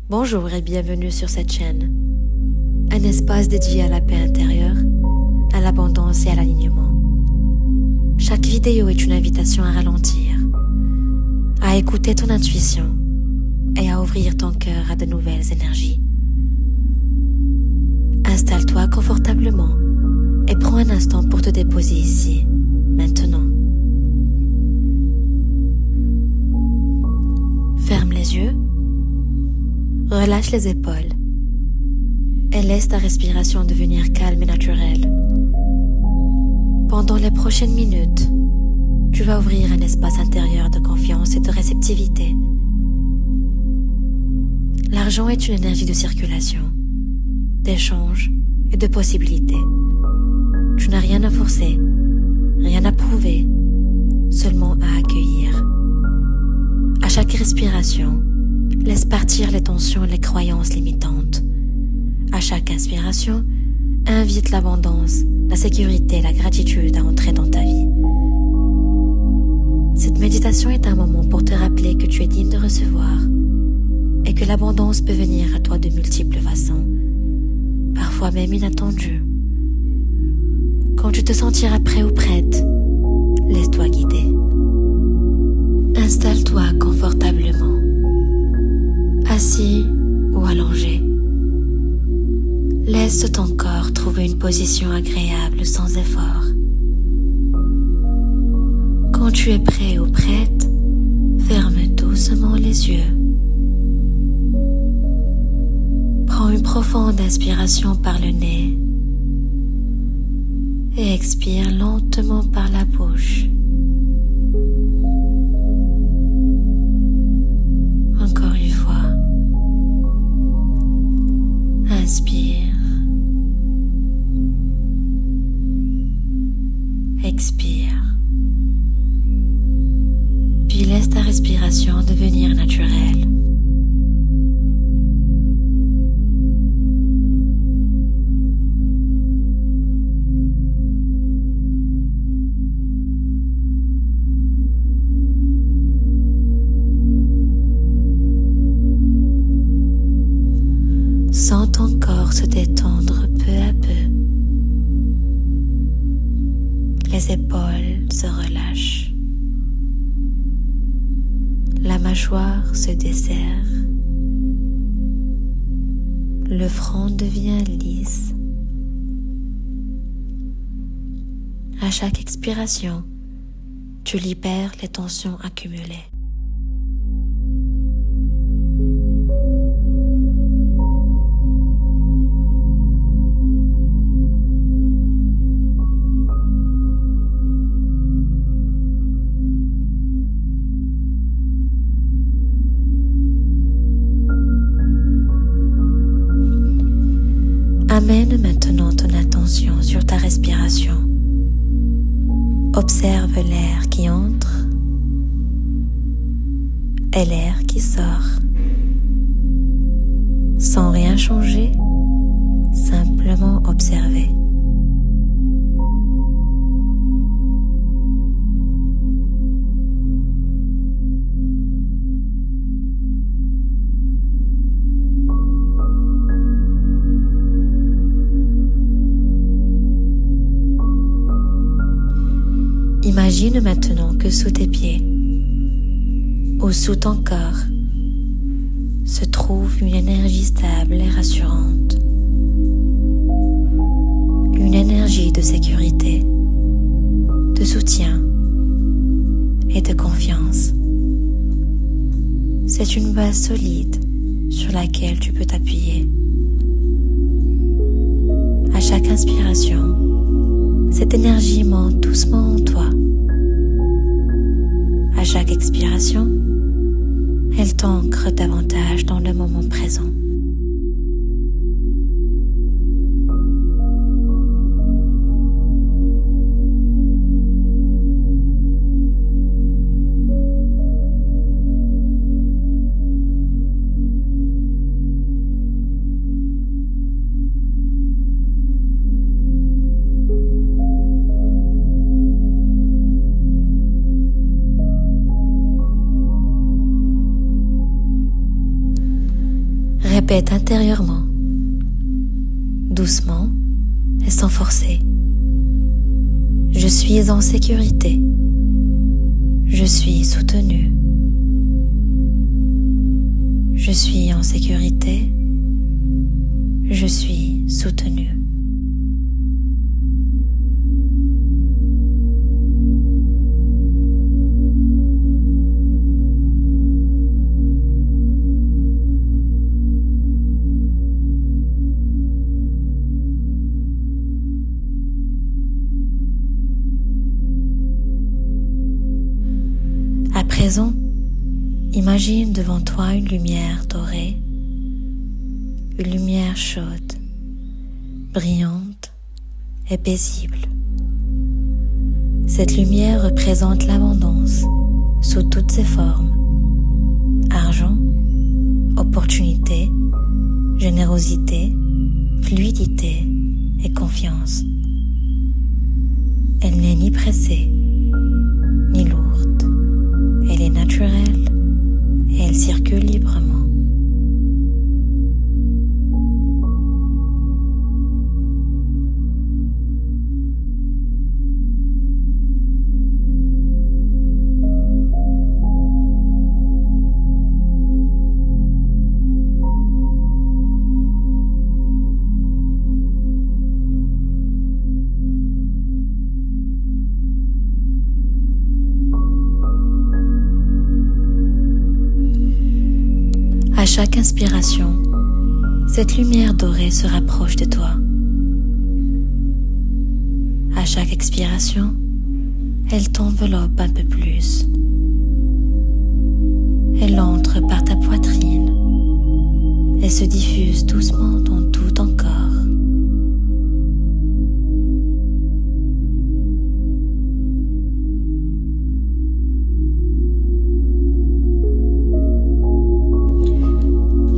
Bonjour et bienvenue sur cette chaîne. Un espace dédié à la paix intérieure, à l'abondance et à l'alignement. Chaque vidéo est une invitation à ralentir, à écouter ton intuition et à ouvrir ton cœur à de nouvelles énergies. Installe-toi confortablement et prends un instant pour te déposer ici, maintenant. Ferme les yeux, relâche les épaules et laisse ta respiration devenir calme et naturelle. Pendant les prochaines minutes, tu vas ouvrir un espace intérieur de confiance et de réceptivité. L'argent est une énergie de circulation, d'échange et de possibilités. Tu n'as rien à forcer, rien à prouver, seulement à accueillir. À chaque respiration, laisse partir les tensions et les croyances limitantes. À chaque inspiration, invite l'abondance, la sécurité et la gratitude à entrer dans ta vie. Cette méditation est un moment pour te rappeler que tu es digne de recevoir et que l'abondance peut venir à toi de multiples façons, parfois même inattendues. Quand tu te sentiras prêt ou prête, laisse-toi guider. Installe-toi confortablement, assis ou allongé. Laisse ton corps trouver une position agréable sans effort. Quand tu es prêt ou prête, ferme doucement les yeux. Prends une profonde inspiration par le nez et expire lentement par la bouche. Encore une fois, inspire, expire, puis laisse ta respiration devenir naturelle. Sens ton corps se détendre peu à peu. Les épaules se relâchent. La mâchoire se desserre. Le front devient lisse. À chaque expiration, tu libères les tensions accumulées. Amène maintenant ton attention sur ta respiration. Observe l'air qui entre et l'air qui sort. Sans rien changer, simplement observer. Imagine maintenant que sous tes pieds, ou sous ton corps, se trouve une énergie stable et rassurante. Une énergie de sécurité, de soutien et de confiance. C'est une base solide sur laquelle tu peux t'appuyer. À chaque inspiration, cette énergie monte doucement en toi. À chaque expiration, elle t'ancre davantage dans le moment présent. Répète intérieurement, doucement et sans forcer. Je suis en sécurité. Je suis soutenu. Je suis en sécurité. Je suis soutenu. À présent, imagine devant toi une lumière dorée, une lumière chaude, brillante et paisible. Cette lumière représente l'abondance sous toutes ses formes: argent, opportunité, générosité, fluidité et confiance. Elle n'est ni pressée, ni lourde. Elle est naturelle et elle circule librement. À chaque inspiration, cette lumière dorée se rapproche de toi. À chaque expiration, elle t'enveloppe un peu plus. Elle entre par ta poitrine et se diffuse doucement dans tout ton corps.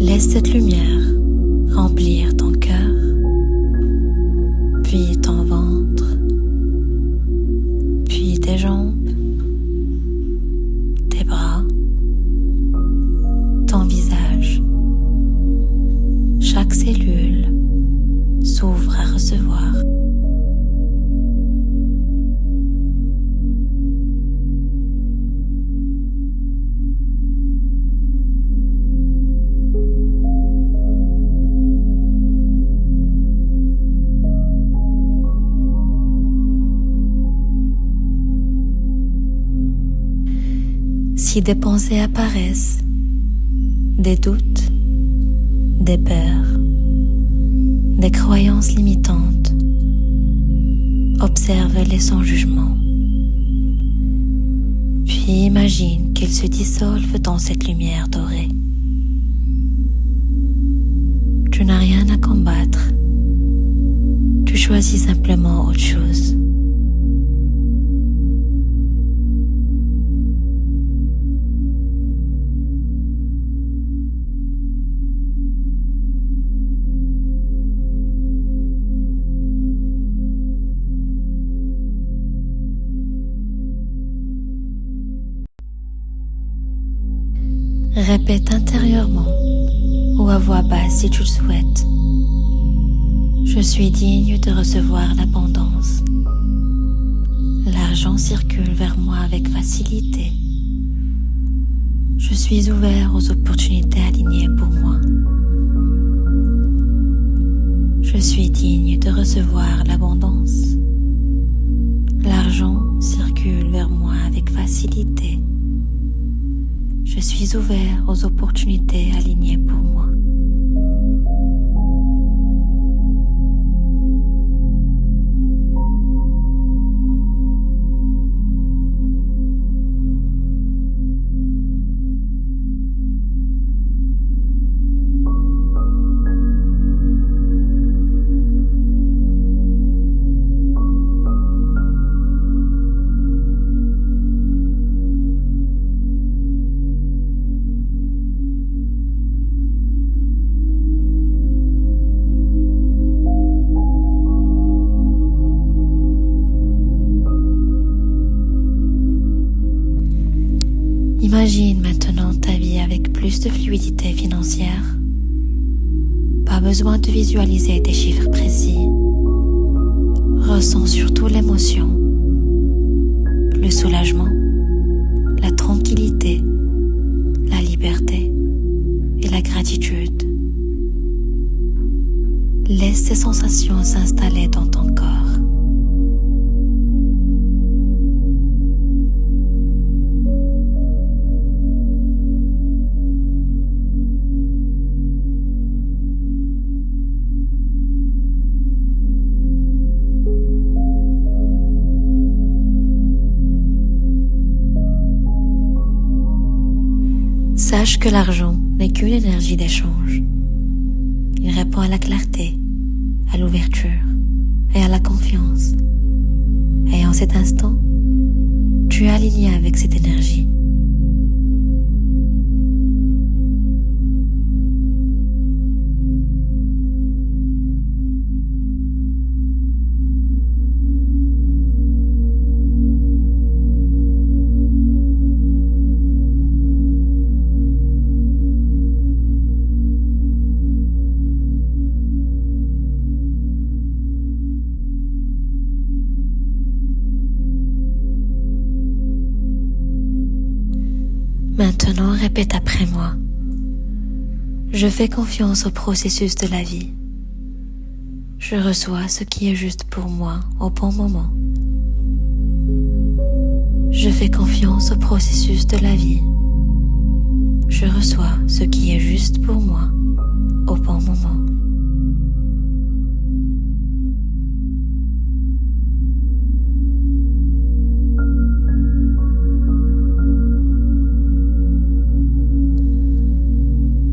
Laisse cette lumière remplir ton cœur, puis ton ventre, puis tes jambes, tes bras, ton visage. Chaque cellule s'ouvre à recevoir. Si des pensées apparaissent, des doutes, des peurs, des croyances limitantes, observe-les sans jugement. Puis imagine qu'elles se dissolvent dans cette lumière dorée. Tu n'as rien à combattre. Tu choisis simplement autre chose. Répète intérieurement ou à voix basse si tu le souhaites. Je suis digne de recevoir l'abondance. L'argent circule vers moi avec facilité. Je suis ouvert aux opportunités alignées pour moi. Je suis digne de recevoir l'abondance. L'argent circule vers moi avec facilité. Je suis ouvert aux opportunités alignées pour moi. Imagine maintenant ta vie avec plus de fluidité financière. Pas besoin de visualiser des chiffres précis. Ressens surtout l'émotion, le soulagement, la tranquillité, la liberté et la gratitude. Laisse ces sensations s'installer dans ton corps. Sache que l'argent n'est qu'une énergie d'échange. Il répond à la clarté, à l'ouverture et à la confiance. Et en cet instant, tu es aligné avec cette énergie. Maintenant, répète après moi. Je fais confiance au processus de la vie. Je reçois ce qui est juste pour moi au bon moment. Je fais confiance au processus de la vie. Je reçois ce qui est juste pour moi au bon moment.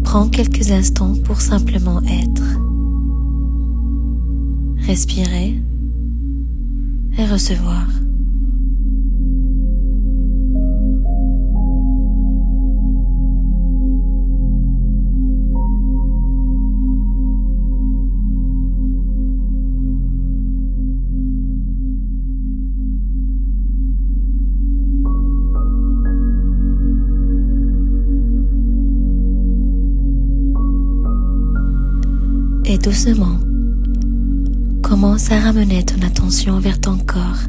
Prends quelques instants pour simplement être, respirer et recevoir. Et doucement, commence à ramener ton attention vers ton corps.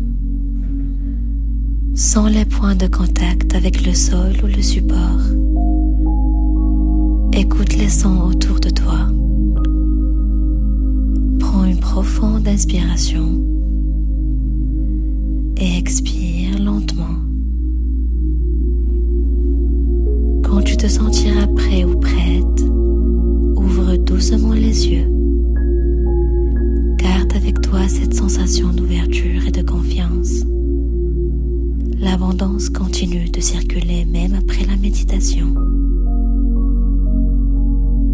Sens les points de contact avec le sol ou le support. Écoute les sons autour de toi. Prends une profonde inspiration et expire lentement. Quand tu te sentiras prêt ou prête, ouvre doucement les yeux. Garde avec toi cette sensation d'ouverture et de confiance. L'abondance continue de circuler même après la méditation.